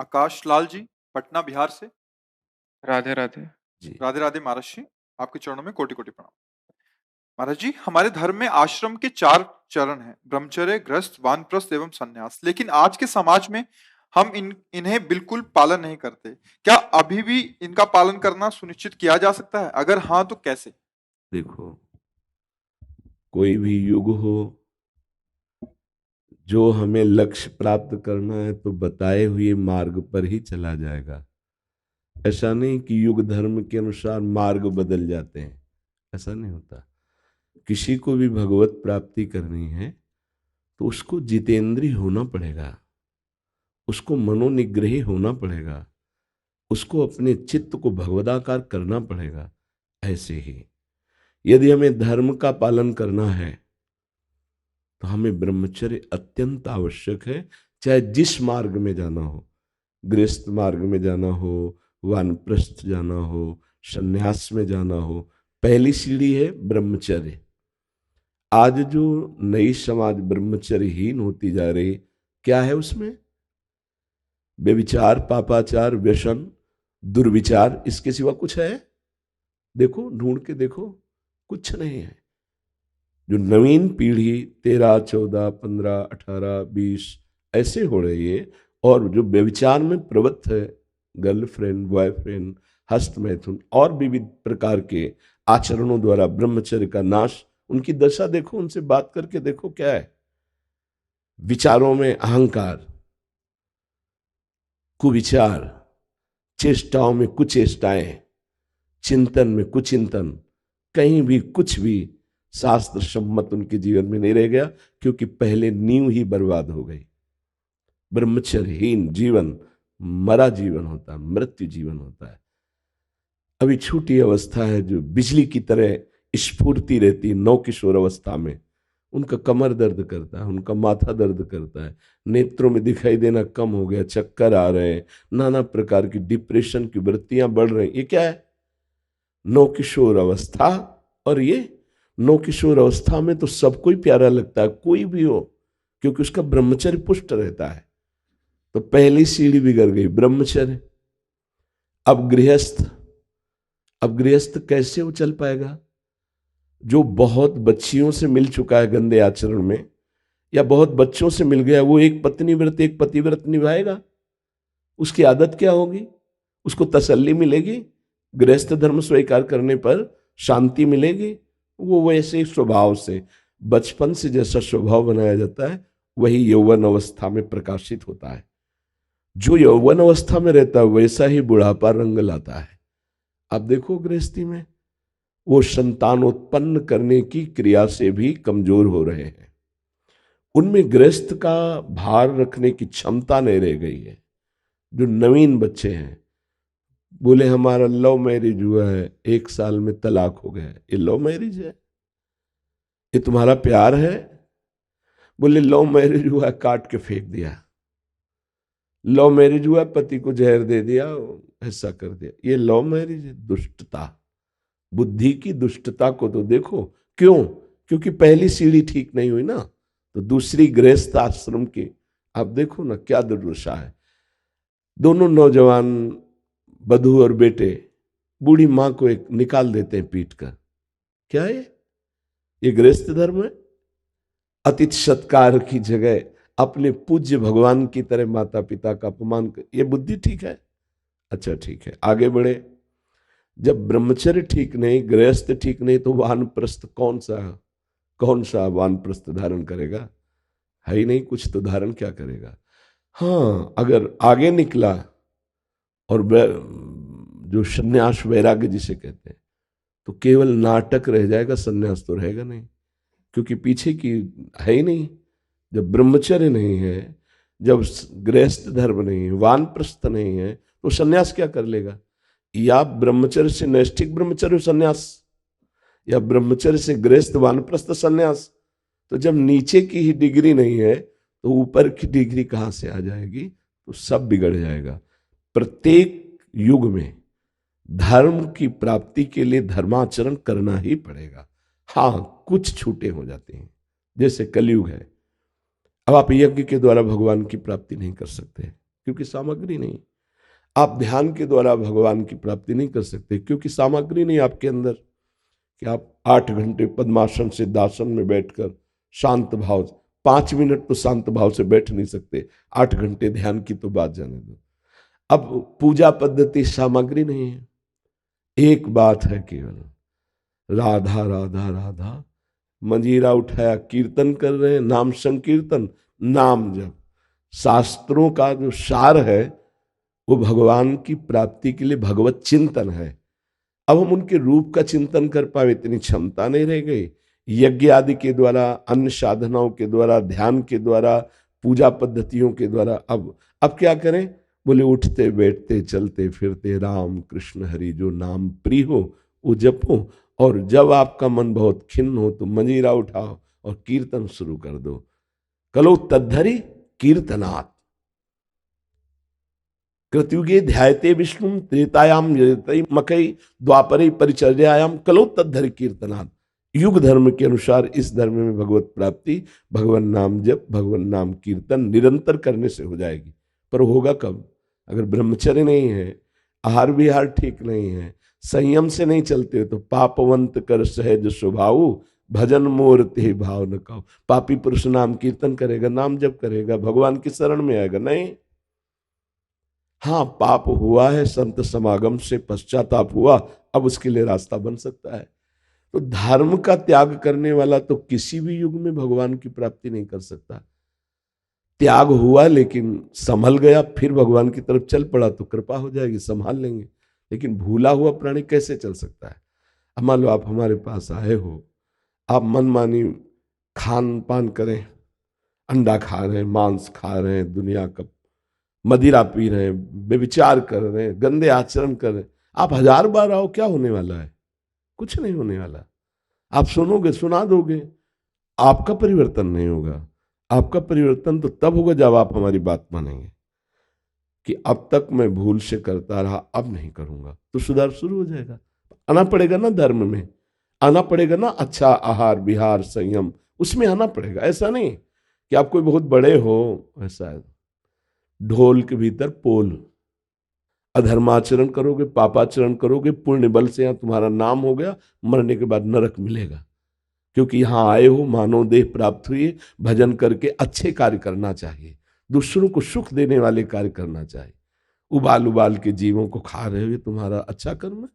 आकाश लाल जी, पटना बिहार से। राधे राधे। जी। राधे राधे महाराज जी, आपके चरणों में कोटि कोटि प्रणाम। महाराज जी, हमारे धर्म में आश्रम के 4 चरण हैं: ब्रह्मचर्य, गृहस्थ, वानप्रस्थ एवं संन्यास। लेकिन आज के समाज में हम इन्हें बिल्कुल पालन नहीं करते। क्या अभी भी इनका पालन करना सुनिश्चित किया जा सकता है? अगर हाँ तो कैसे? देखो, कोई भी युग हो, जो हमें लक्ष्य प्राप्त करना है तो बताए हुए मार्ग पर ही चला जाएगा। ऐसा नहीं कि युग धर्म के अनुसार मार्ग बदल जाते हैं, ऐसा नहीं होता। किसी को भी भगवत प्राप्ति करनी है तो उसको जितेंद्रिय होना पड़ेगा, उसको मनोनिग्रही होना पड़ेगा, उसको अपने चित्त को भगवदाकार करना पड़ेगा। ऐसे ही यदि हमें धर्म का पालन करना है तो हमें ब्रह्मचर्य अत्यंत आवश्यक है, चाहे जिस मार्ग में जाना हो, गृहस्थ मार्ग में जाना हो, वानप्रस्थ जाना हो, संन्यास में जाना हो। पहली सीढ़ी है ब्रह्मचर्य। आज जो नई समाज ब्रह्मचर्यहीन होती जा रही, क्या है उसमें? व्यभिचार, पापाचार, व्यसन, दुर्विचार, इसके सिवा कुछ है? देखो, ढूंढ के देखो, कुछ नहीं है। जो नवीन पीढ़ी 13, 14, 15, 18, 20 ऐसे हो रही है और जो व्यभिचार में प्रवृत्त है, गर्लफ्रेंड, बॉयफ्रेंड, हस्त मैथुन और विविध प्रकार के आचरणों द्वारा ब्रह्मचर्य का नाश, उनकी दशा देखो, उनसे बात करके देखो क्या है। विचारों में अहंकार, कुविचार, चेष्टाओं में कुचेष्टाएं, चिंतन में कुचिंतन, कहीं भी कुछ भी शास्त्र सम्मत उनके जीवन में नहीं रह गया, क्योंकि पहले नींव ही बर्बाद हो गई। ब्रह्मचर्यहीन जीवन मरा जीवन होता है, मृत्यु जीवन होता है। अभी छोटी अवस्था है जो बिजली की तरह स्फूर्ति रहती है, नौ किशोर अवस्था में उनका कमर दर्द करता है, उनका माथा दर्द करता है, नेत्रों में दिखाई देना कम हो गया, चक्कर आ रहे हैं, नाना प्रकार की डिप्रेशन की वृत्तियां बढ़ रही। ये क्या है? नौ किशोर अवस्था। और ये नौ किशोर अवस्था में तो सबको ही प्यारा लगता है, कोई भी हो, क्योंकि उसका ब्रह्मचर्य पुष्ट रहता है। तो पहली सीढ़ी बिगड़ गई, ब्रह्मचर्य। अब गृहस्थ। अब गृहस्थ कैसे वो चल पाएगा? जो बहुत बच्चियों से मिल चुका है गंदे आचरण में, या बहुत बच्चों से मिल गया, वो एक पत्नी व्रत एक पतिव्रत निभाएगा? उसकी आदत क्या होगी? उसको तसल्ली मिलेगी? गृहस्थ धर्म स्वीकार करने पर शांति मिलेगी? वो वैसे स्वभाव से, बचपन से जैसा स्वभाव बनाया जाता है वही यौवन अवस्था में प्रकाशित होता है। जो यौवन अवस्था में रहता है वैसा ही बुढ़ापा रंग लाता है। अब देखो, गृहस्थी में वो संतान उत्पन्न करने की क्रिया से भी कमजोर हो रहे हैं। उनमें गृहस्थ का भार रखने की क्षमता नहीं रह गई है। जो नवीन बच्चे हैं, बोले हमारा लव मैरिज हुआ है, 1 साल में तलाक हो गया, ये लव मैरिज है? ये तुम्हारा प्यार है? बोले लव मैरिज हुआ, काट के फेंक दिया। लव मैरिज हुआ, पति को जहर दे दिया, ऐसा कर दिया। ये लव मैरिज है? दुष्टता, बुद्धि की दुष्टता को तो देखो। क्यों? क्योंकि पहली सीढ़ी ठीक नहीं हुई ना, तो दूसरी गृहस्थ आश्रम की आप देखो ना क्या दुर्दशा है। दोनों नौजवान बधू और बेटे बूढ़ी मां को एक निकाल देते हैं पीट कर। क्या है ये? गृहस्थ धर्म है? अतिथि सत्कार की जगह अपने पूज्य भगवान की तरह माता पिता का अपमान कर, ये बुद्धि ठीक है? अच्छा ठीक है, आगे बढ़े। जब ब्रह्मचर्य ठीक नहीं, गृहस्थ ठीक नहीं, तो वानप्रस्थ कौन सा वानप्रस्थ धारण करेगा? है ही नहीं कुछ, तो धारण क्या करेगा? हाँ, अगर आगे निकला और जो संन्यास वैराग्य जिसे कहते हैं, तो केवल नाटक रह जाएगा, संन्यास तो रहेगा नहीं, क्योंकि पीछे की है ही नहीं। जब ब्रह्मचर्य नहीं है, जब गृहस्थ धर्म नहीं है, वानप्रस्थ नहीं है, तो संन्यास क्या कर लेगा? या ब्रह्मचर्य से नैष्ठिक ब्रह्मचर्य संन्यास, या ब्रह्मचर्य से गृहस्थ वानप्रस्थ संन्यास। तो जब नीचे की ही डिग्री नहीं है तो ऊपर की डिग्री कहां से आ जाएगी? तो सब बिगड़ जाएगा। प्रत्येक युग में धर्म की प्राप्ति के लिए धर्माचरण करना ही पड़ेगा। हाँ, कुछ छूटे हो जाते हैं, जैसे कलयुग है। अब आप यज्ञ के द्वारा भगवान की प्राप्ति नहीं कर सकते, क्योंकि सामग्री नहीं। आप ध्यान के द्वारा भगवान की प्राप्ति नहीं कर सकते क्योंकि सामग्री नहीं आपके अंदर कि आप 8 घंटे पद्मासन से दासन में बैठकर शांत भाव, 5 मिनट तो शांत भाव से बैठ नहीं सकते, 8 घंटे ध्यान की तो बात जाने दो। अब पूजा पद्धति सामग्री नहीं है, एक बात है केवल, राधा राधा राधा, मंजीरा उठाया कीर्तन कर रहे हैं, नाम संकीर्तन, नाम जप। शास्त्रों का जो सार है वो भगवान की प्राप्ति के लिए भगवत चिंतन है। अब हम उनके रूप का चिंतन कर पाए इतनी क्षमता नहीं रह गई। यज्ञ आदि के द्वारा, अन्य साधनाओं के द्वारा, ध्यान के द्वारा, पूजा पद्धतियों के द्वारा अब क्या करें? बोले उठते बैठते चलते फिरते राम कृष्ण हरि जो नाम प्रिय हो वो जपो, और जब आपका मन बहुत खिन्न हो तो मंजीरा उठाओ और कीर्तन शुरू कर दो। कलो तद्धरि कीर्तनात्, कृतयुगे ध्यायते विष्णु त्रेतायाम मकई द्वापरे परिचर्यायाम कलो तद्धरि कीर्तनात्। युग धर्म के अनुसार इस धर्म में भगवत प्राप्ति भगवान नाम जप, भगवान नाम कीर्तन निरंतर करने से हो जाएगी। पर होगा कब? अगर ब्रह्मचर्य नहीं है, आहार विहार ठीक नहीं है, संयम से नहीं चलते तो पापवंत कर सहज स्वभाव भजन मोर ते भाव न कहो। पापी पुरुष नाम कीर्तन करेगा, नाम जप करेगा, भगवान की शरण में आएगा नहीं। हाँ, पाप हुआ है, संत समागम से पश्चाताप हुआ, अब उसके लिए रास्ता बन सकता है। तो धर्म का त्याग करने वाला तो किसी भी युग में भगवान की प्राप्ति नहीं कर सकता। त्याग हुआ लेकिन संभल गया, फिर भगवान की तरफ चल पड़ा तो कृपा हो जाएगी, संभाल लेंगे। लेकिन भूला हुआ प्राणी कैसे चल सकता है? अब मान लो आप हमारे पास आए हो, आप मनमानी खान पान करें, अंडा खा रहे हैं, मांस खा रहे हैं, दुनिया का मदिरा पी रहे हैं, बेविचार कर रहे हैं, गंदे आचरण कर रहे हैं, आप 1000 बार आओ, क्या होने वाला है? कुछ नहीं होने वाला। आप सुनोगे, सुना दोगे, आपका परिवर्तन नहीं होगा। आपका परिवर्तन तो तब होगा जब आप हमारी बात मानेंगे कि अब तक मैं भूल से करता रहा, अब नहीं करूंगा, तो सुधार शुरू हो जाएगा। आना पड़ेगा ना, धर्म में आना पड़ेगा ना, अच्छा आहार विहार संयम उसमें आना पड़ेगा। ऐसा नहीं कि आप कोई बहुत बड़े हो, ऐसा है। ढोल के भीतर पोल, अधर्माचरण करोगे, पापाचरण करोगे, पुण्य बल से यहां तुम्हारा नाम हो गया, मरने के बाद नरक मिलेगा। क्योंकि यहां आए हो, मानव देह प्राप्त हुई, भजन करके अच्छे कार्य करना चाहिए, दूसरों को सुख देने वाले कार्य करना चाहिए। उबाल उबाल के जीवों को खा रहे हो, ये तुम्हारा अच्छा कर्म है।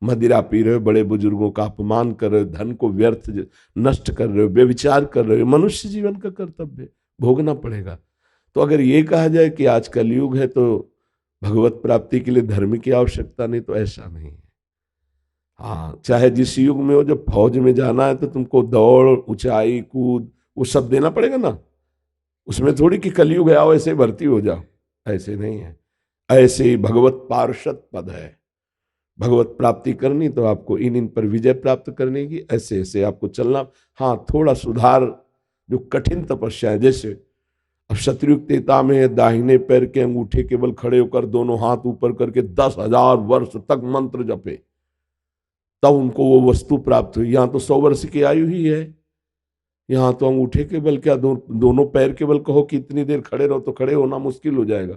मदिरा पी रहे हो, बड़े बुजुर्गों का अपमान कर रहे हो, धन को व्यर्थ नष्ट कर रहे हो, व्यभिचार कर रहे हो, मनुष्य जीवन का कर्तव्य भोगना पड़ेगा। तो अगर ये कहा जाए कि आज कलयुग है तो भगवत प्राप्ति के लिए धर्म की आवश्यकता नहीं, तो ऐसा नहीं है। हाँ, चाहे जिस युग में हो, जब फौज में जाना है तो तुमको दौड़, ऊंचाई, कूद वो सब देना पड़ेगा ना। उसमें थोड़ी कि कलयुग है आओ ऐसे भर्ती हो जाओ, ऐसे नहीं है। ऐसे ही भगवत पार्षद पद है। भगवत प्राप्ति करनी तो आपको इन पर विजय प्राप्त करने की, ऐसे ऐसे आपको चलना। हाँ, थोड़ा सुधार, जो कठिन तपस्या है, जैसे अब शत्रुयुक्तता में दाहिने पैर के अंगूठे केवल खड़े होकर दोनों हाथ ऊपर करके 10,000 वर्ष तक मंत्र जपे, तब उनको वो वस्तु प्राप्त हुई। यहाँ तो 100 वर्ष की आयु ही है, यहाँ तो अंगूठे के बल क्या, दोनों पैर के बल कहो कि इतनी देर खड़े रहो तो खड़े होना मुश्किल हो जाएगा।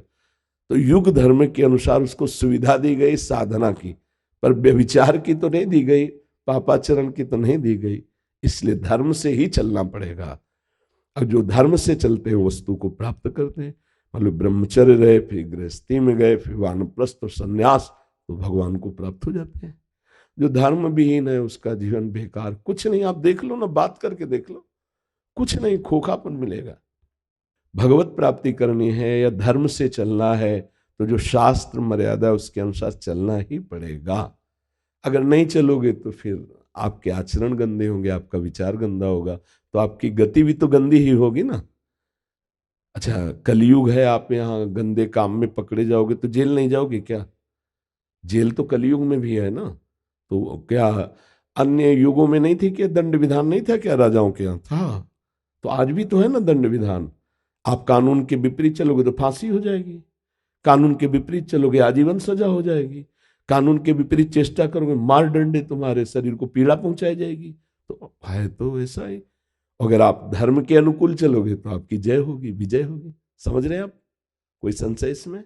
तो युग धर्म के अनुसार उसको सुविधा दी गई साधना की, पर व्यभिचार की तो नहीं दी गई, पापाचरण की तो नहीं दी गई। इसलिए धर्म से ही चलना पड़ेगा। और जो धर्म से चलते हैं वस्तु को प्राप्त करते हैं। मतलब ब्रह्मचर्य रहे, फिर गृहस्थी में गए, फिर वानप्रस्थ और संन्यास, तो भगवान को प्राप्त हो जाते हैं। जो धर्म विहीन है उसका जीवन बेकार, कुछ नहीं। आप देख लो ना, बात करके देख लो, कुछ नहीं, खोखापन मिलेगा। भगवत प्राप्ति करनी है या धर्म से चलना है तो जो शास्त्र मर्यादा उसके अनुसार चलना ही पड़ेगा। अगर नहीं चलोगे तो फिर आपके आचरण गंदे होंगे, आपका विचार गंदा होगा, तो आपकी गति भी तो गंदी ही होगी ना। अच्छा, कलयुग है, आप यहाँ गंदे काम में पकड़े जाओगे तो जेल नहीं जाओगे क्या? जेल तो कलयुग में भी है ना। तो क्या अन्य युगों में नहीं थी क्या दंड विधान नहीं था क्या? राजाओं के यहाँ था, तो आज भी तो है ना दंड विधान। आप कानून के विपरीत चलोगे तो फांसी हो जाएगी, कानून के विपरीत चलोगे आजीवन सजा हो जाएगी, कानून के विपरीत चेष्टा करोगे मार डंडे, तुम्हारे शरीर को पीड़ा पहुंचाई जाएगी। तो है तो ऐसा ही। अगर आप धर्म के अनुकूल चलोगे तो आपकी जय होगी, विजय होगी। समझ रहे हैं आप? कोई संशय इसमें?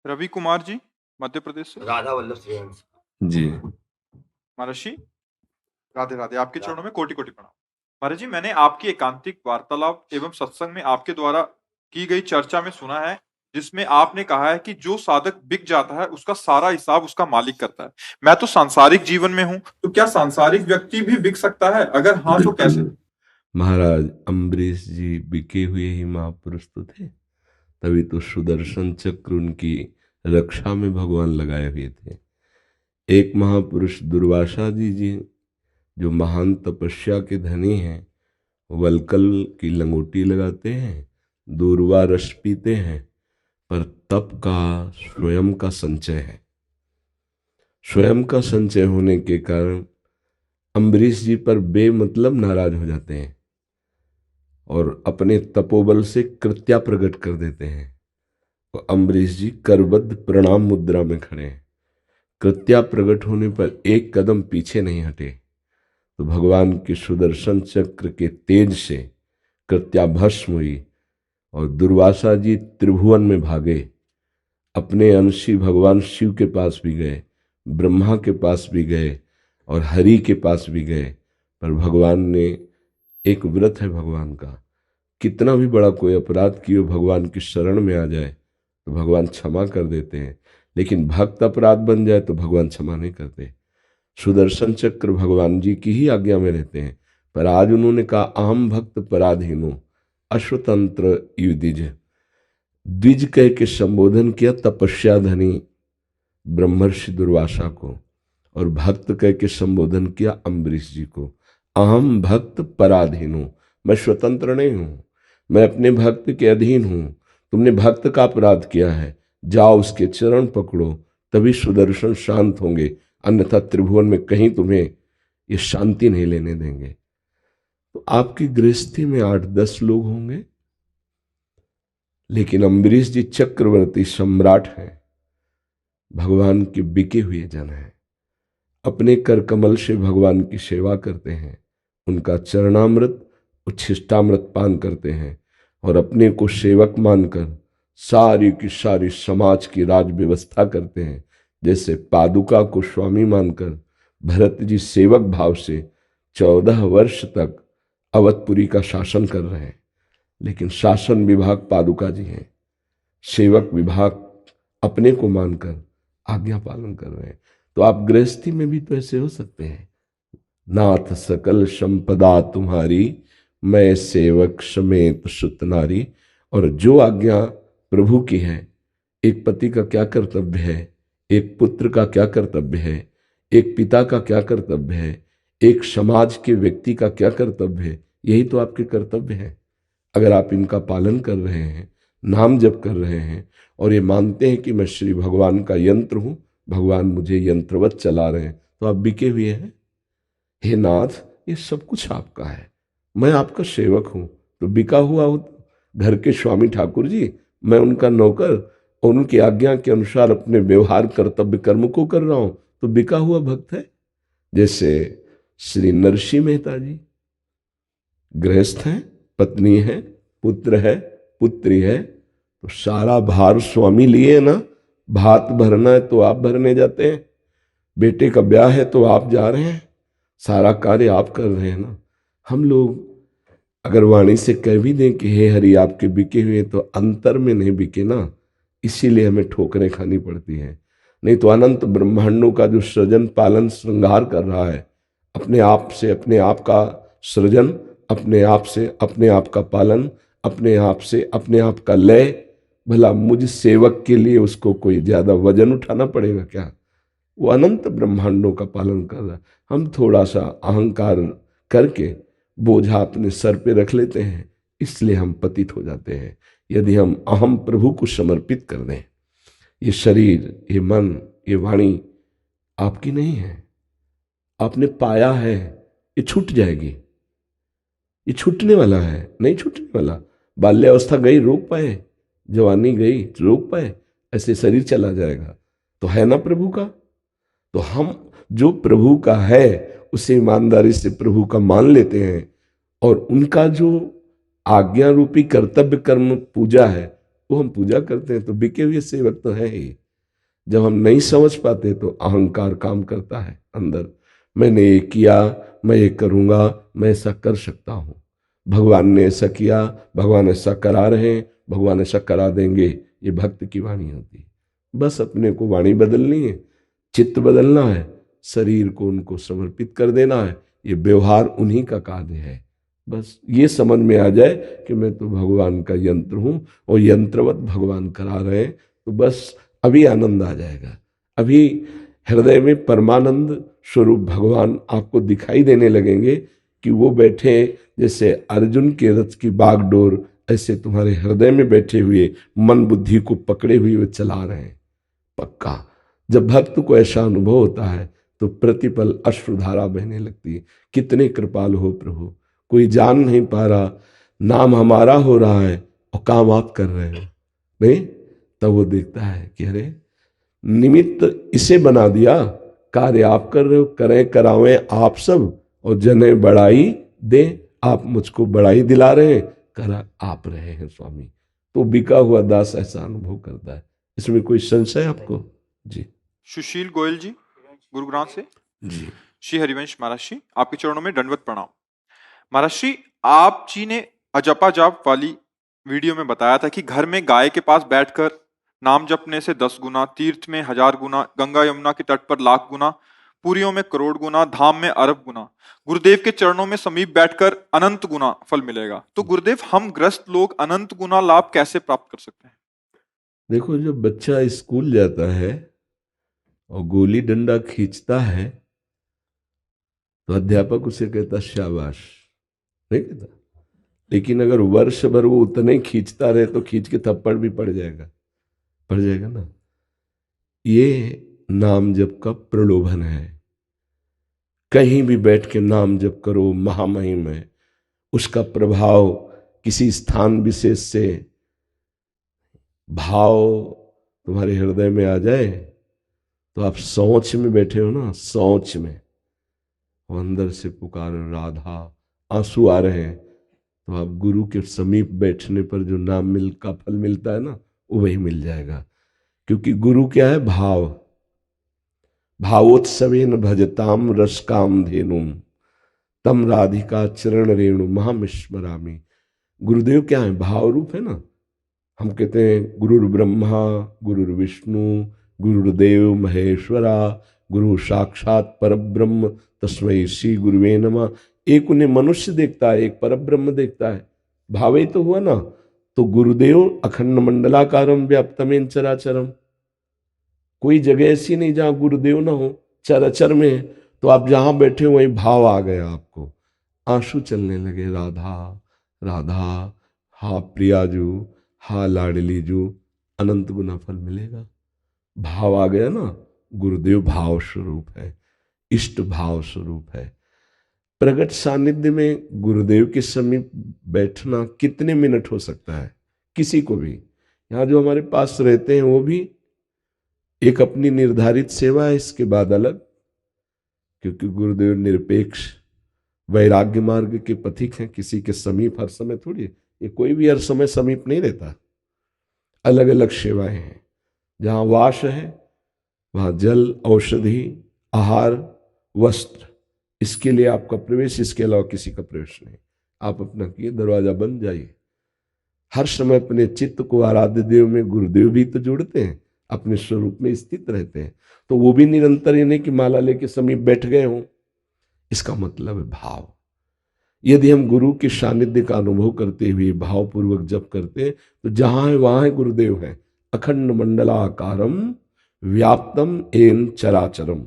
रवि कुमार जी, मध्य प्रदेश से। राधा वल्लभ श्रीवंश जी। महर्षि राधे राधे, आपके चरणों में कोटि कोटि प्रणाम। महाराज जी, मैंने आपकी एकांतिक वार्तालाप एवं सत्संग में आपके द्वारा की गई चर्चा में सुना है, जिसमें आपने कहा है कि जो साधक बिक जाता है उसका सारा हिसाब उसका मालिक करता है। मैं तो सांसारिक जीवन में हूं, तो क्या सांसारिक व्यक्ति भी बिक सकता है? अगर हाँ तो कैसे? महाराज अम्बरीश जी बिके हुए ही महापुरुष तो थे, तभी तो सुदर्शन चक्र उनकी रक्षा में भगवान लगाए हुए थे। एक महापुरुष दुर्वासा जी जो महान तपस्या के धनी हैं, वलकल की लंगोटी लगाते हैं, दूर्वा रस पीते हैं, पर तप का स्वयं का संचय है। स्वयं का संचय होने के कारण अम्बरीश जी पर बेमतलब नाराज हो जाते हैं और अपने तपोबल से कृत्या प्रकट कर देते हैं। तो अम्बरीश जी करबद्ध प्रणाम मुद्रा में खड़े हैं। कृत्या प्रकट होने पर एक कदम पीछे नहीं हटे, तो भगवान के सुदर्शन चक्र के तेज से कृत्या भस्म हुई और दुर्वासा जी त्रिभुवन में भागे। अपने अंशी भगवान शिव के पास भी गए, ब्रह्मा के पास भी गए और हरि के पास भी गए, पर भगवान ने, एक व्रत है भगवान का, कितना भी बड़ा कोई अपराध किए भगवान की शरण में आ जाए तो भगवान क्षमा कर देते हैं, लेकिन भक्त अपराध बन जाए तो भगवान क्षमा नहीं करते। सुदर्शन चक्र भगवान जी की ही आज्ञा में रहते हैं, पर आज उन्होंने कहा अहम भक्त पराधीनो अश्वतंत्र युदिज, द्विज कह के संबोधन किया तपस्या धनी ब्रह्मर्षि दुर्वासा को, और भक्त कह के संबोधन किया अम्बरीश जी को। अहम भक्त पराधीन हूं, मैं स्वतंत्र नहीं हूं, मैं अपने भक्त के अधीन हूं। तुमने भक्त का अपराध किया है, जाओ उसके चरण पकड़ो, तभी सुदर्शन शांत होंगे, अन्यथा त्रिभुवन में कहीं तुम्हें ये शांति नहीं लेने देंगे। तो आपकी गृहस्थी में 8-10 लोग होंगे, लेकिन अम्बरीश जी चक्रवर्ती सम्राट हैं, भगवान के बिके हुए जन हैं, अपने कर कमल से भगवान की सेवा करते हैं, उनका चरणामृत उच्छिष्टामृत पान करते हैं और अपने को सेवक मानकर सारी की सारी समाज की राज व्यवस्था करते हैं। जैसे पादुका को स्वामी मानकर भरत जी सेवक भाव से 14 वर्ष तक अवधपुरी का शासन कर रहे हैं, लेकिन शासन विभाग पादुका जी हैं, सेवक विभाग अपने को मानकर आज्ञा पालन कर रहे हैं। तो आप गृहस्थी में भी तो ऐसे हो सकते हैं। नाथ सकल संपदा तुम्हारी, मैं सेवक समेत सुत नारी। और जो आज्ञा प्रभु की है, एक पति का क्या कर्तव्य है, एक पुत्र का क्या कर्तव्य है, एक पिता का क्या कर्तव्य है, एक समाज के व्यक्ति का क्या कर्तव्य है, यही तो आपके कर्तव्य है। अगर आप इनका पालन कर रहे हैं, नाम जप कर रहे हैं और ये मानते हैं कि मैं श्री भगवान का यंत्र हूं, भगवान मुझे यंत्रवत चला रहे हैं, तो आप बिके हुए हैं। हे नाथ, ये सब कुछ आपका है, मैं आपका सेवक हूं, तो बिका हुआ हूं घर के स्वामी ठाकुर जी, मैं उनका नौकर और उनकी आज्ञा के अनुसार अपने व्यवहार कर्तव्य कर्म को कर रहा हूं, तो बिका हुआ भक्त है। जैसे श्री नरसिंह मेहता जी गृहस्थ हैं, पत्नी है, पुत्र है, पुत्री है, तो सारा भार स्वामी लिए ना, भात भरना है तो आप भरने जाते हैं, बेटे का ब्याह है तो आप जा रहे हैं, सारा कार्य आप कर रहे हैं ना। हम लोग अगर वाणी से कह भी दें कि हे हरि आपके बिके हुए, तो अंतर में नहीं बिके ना, इसीलिए हमें ठोकरें खानी पड़ती हैं। नहीं तो अनंत ब्रह्मांडों का जो सृजन पालन श्रृंगार कर रहा है, अपने आप से अपने आप का सृजन, अपने आप से अपने आप का पालन, अपने आप से अपने आप का लय, भला मुझ सेवक के लिए उसको कोई ज्यादा वजन उठाना पड़ेगा क्या? वो अनंत ब्रह्मांडों का पालन कर रहा है। हम थोड़ा सा अहंकार करके बोझा अपने सर पे रख लेते हैं, इसलिए हम पतित हो जाते हैं। यदि हम अहम प्रभु को समर्पित कर दें, ये शरीर, ये मन, ये वाणी आपकी नहीं है, आपने पाया है, ये छूट जाएगी, ये छूटने वाला है, नहीं छूटने वाला। बाल्यावस्था गई रोक पाए, जवानी गई रोक पाए, ऐसे शरीर चला जाएगा। तो है ना प्रभु का, तो हम जो प्रभु का है उसे ईमानदारी से प्रभु का मान लेते हैं और उनका जो आज्ञा रूपी कर्तव्य कर्म पूजा है, वो हम पूजा करते हैं, तो बिके हुए सेवक तो है ही। जब हम नहीं समझ पाते तो अहंकार काम करता है अंदर, मैंने ये किया, मैं ये करूँगा, मैं ऐसा कर सकता हूँ, भगवान ने ऐसा किया, भगवान ऐसा करा रहे हैं, भगवान ऐसा करा देंगे। ये भक्त की वाणी होती है। बस अपने को वाणी बदलनी है, चित्त बदलना है, शरीर को उनको समर्पित कर देना है। ये व्यवहार उन्हीं का कार्य है। बस ये समझ में आ जाए कि मैं तो भगवान का यंत्र हूँ और यंत्रवत भगवान करा रहे हैं, तो बस अभी आनंद आ जाएगा। अभी हृदय में परमानंद स्वरूप भगवान आपको दिखाई देने लगेंगे कि वो बैठे जैसे अर्जुन के रथ की बागडोर, ऐसे तुम्हारे हृदय में बैठे हुए मन बुद्धि को पकड़े हुए वे चला रहे हैं। पक्का जब भक्त को ऐसा अनुभव होता है तो प्रतिपल अश्रुधारा बहने लगती है। कितने कृपालु हो प्रभु, कोई जान नहीं पा रहा, नाम हमारा हो रहा है और काम आप कर रहे हो। नहीं, तब वो देखता है कि अरे निमित्त इसे बना दिया, कार्य आप कर रहे हो, करें करावें आप सब, और जने बड़ाई दे, आप मुझको बड़ाई दिला रहे हैं, करा आप रहे हैं स्वामी। तो बिका हुआ दास ऐसा अनुभव करता है। इसमें कोई संशय आपको? जी। सुशील गोयल जी गुरुग्राम से। जी। श्री हरिवंश महाराज जी, आपके चरणों में दंडवत प्रणाम। महाराज जी, आप जी ने अजपा जाप वाली वीडियो में बताया था कि घर में गाय के पास बैठकर नाम जपने से 10 गुना, तीर्थ में 1000 गुना, गंगा यमुना के तट पर लाख गुना, पुरियों में करोड़ गुना, धाम में अरब गुना, गुरुदेव के चरणों में समीप बैठकर अनंत गुना फल मिलेगा। तो गुरुदेव, हम ग्रस्त लोग अनंत गुना लाभ कैसे प्राप्त कर सकते हैं? देखो, जब बच्चा स्कूल जाता है और गोली डंडा खींचता है तो अध्यापक उसे कहता शाबाश, नहीं कहता। लेकिन अगर वर्ष भर वो उतना ही खींचता रहे तो खींच के थप्पड़ भी पड़ जाएगा ना। ये नाम जप का प्रलोभन है। कहीं भी बैठ के नाम जप करो, महामहिम है। उसका प्रभाव किसी स्थान विशेष से भाव तुम्हारे हृदय में आ जाए तो आप सोच में बैठे हो ना, सोच में, और अंदर से पुकार राधा, आंसू आ रहे हैं, तो आप गुरु के समीप बैठने पर जो नाम का फल मिलता है ना, वो वही मिल जाएगा। क्योंकि गुरु क्या है? भाव। भावोत्सवेन भजताम रसकाम धेनुम तम राधिका चरण रेणु महामिस्मरामी। गुरुदेव क्या है? भाव रूप है ना। हम कहते हैं गुरुर् ब्रह्मा गुरुर्विष्णु गुरुर्देव महेश्वरा, गुरु साक्षात परब्रह्म तस्मै श्री गुरुवे नमः। एक उन्हें मनुष्य देखता है, एक परब्रह्म देखता है। भावे तो हुआ ना। तो गुरुदेव अखंड मंडलाकारम व्याप्तमेन चराचरम। कोई जगह ऐसी नहीं जहां गुरुदेव ना हो, चराचर में है। तो आप जहां बैठे हो वहीं भाव आ गया, आपको आंसू चलने लगे, राधा राधा, हा प्रियाजू, हा लाडलीजू, अनंत गुना फल मिलेगा। भाव आ गया ना। गुरुदेव भाव स्वरूप है, इष्ट भाव स्वरूप है। प्रगट सानिध्य में गुरुदेव के समीप बैठना कितने मिनट हो सकता है? किसी को भी। यहाँ जो हमारे पास रहते हैं वो भी एक अपनी निर्धारित सेवा है, इसके बाद अलग। क्योंकि गुरुदेव निरपेक्ष वैराग्य मार्ग के पथिक हैं। किसी के समीप हर समय थोड़ी, ये कोई भी हर समय समीप नहीं रहता। अलग अलग सेवाएं हैं। जहाँ वास है वहाँ जल, औषधि, आहार, वस्त्र, इसके लिए आपका प्रवेश, इसके अलावा किसी का प्रवेश नहीं। आप अपना किए, दरवाजा बंद, जाइए। हर समय अपने चित्त को आराध्य देव में गुरुदेव भी तो जोड़ते हैं, अपने स्वरूप में स्थित रहते हैं। तो वो भी निरंतर ये नहीं कि माला लेके समीप बैठ गए हों। इसका मतलब है भाव। यदि हम गुरु के सानिध्य का अनुभव करते हुए भावपूर्वक जप करते हैं तो जहां है वहां है गुरुदेव है। अखंड मंडलाकारम व्याप्तम एन चराचरम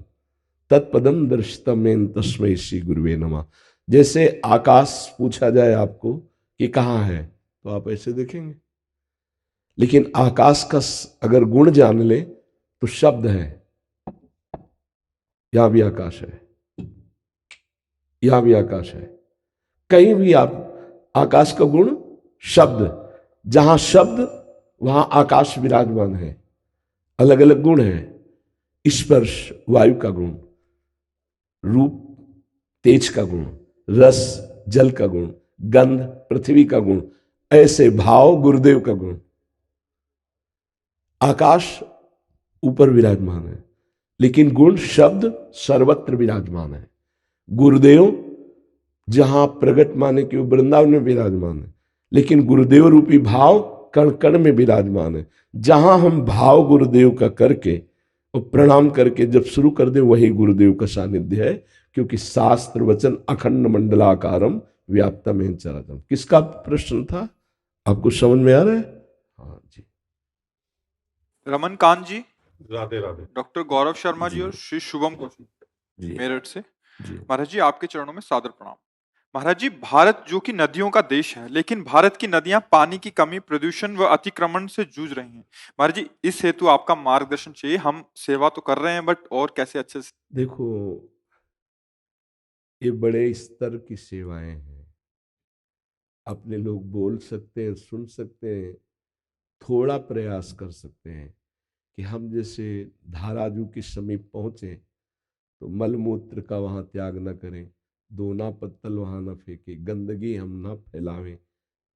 तत्पदम दर्शितम एन तस्मै श्री गुरुवे नमः। जैसे आकाश पूछा जाए आपको कि कहाँ है, तो आप ऐसे देखेंगे। लेकिन आकाश का अगर गुण जान ले तो शब्द है। यहां भी आकाश है, यहां भी आकाश है। कहीं भी आप आकाश का गुण शब्द, जहां शब्द वहां आकाश विराजमान है। अलग अलग गुण है। स्पर्श वायु का गुण, रूप तेज का गुण, रस जल का गुण, गंध पृथ्वी का गुण, ऐसे भाव गुरुदेव का गुण। आकाश ऊपर विराजमान है, लेकिन गुण शब्द सर्वत्र विराजमान है। गुरुदेव जहां प्रगट माने कि वो वृंदावन में विराजमान है, लेकिन गुरुदेव रूपी भाव कण कण में विराजमान है। जहां हम भाव गुरुदेव का करके और प्रणाम करके जब शुरू कर दे, वही गुरुदेव का सानिध्य है, क्योंकि शास्त्र वचन अखंड मंडलाकारम व्याप्तम चराचरम। किसका प्रश्न था, आपको समझ में आ रहा है? हाँ जी। रमन कांत जी, राधे राधे। डॉक्टर गौरव शर्मा जी और श्री शुभम कौशिक जी मेरठ से। जी। महाराज जी, आपके चरणों में सादर प्रणाम। महाराज जी, भारत जो कि नदियों का देश है, लेकिन भारत की नदियां पानी की कमी, प्रदूषण व अतिक्रमण से जूझ रही हैं। महाराज जी, इस हेतु आपका मार्गदर्शन चाहिए। हम सेवा तो कर रहे हैं, बट और कैसे अच्छे से। देखो, ये बड़े स्तर की सेवाएं हैं। अपने लोग बोल सकते हैं, सुन सकते हैं, थोड़ा प्रयास कर सकते हैं कि हम जैसे धाराजू के समीप पहुंचे तो मलमूत्र का वहां त्याग न करें, दोना पत्तल वहां न फेंके, गंदगी हम ना फैलावें।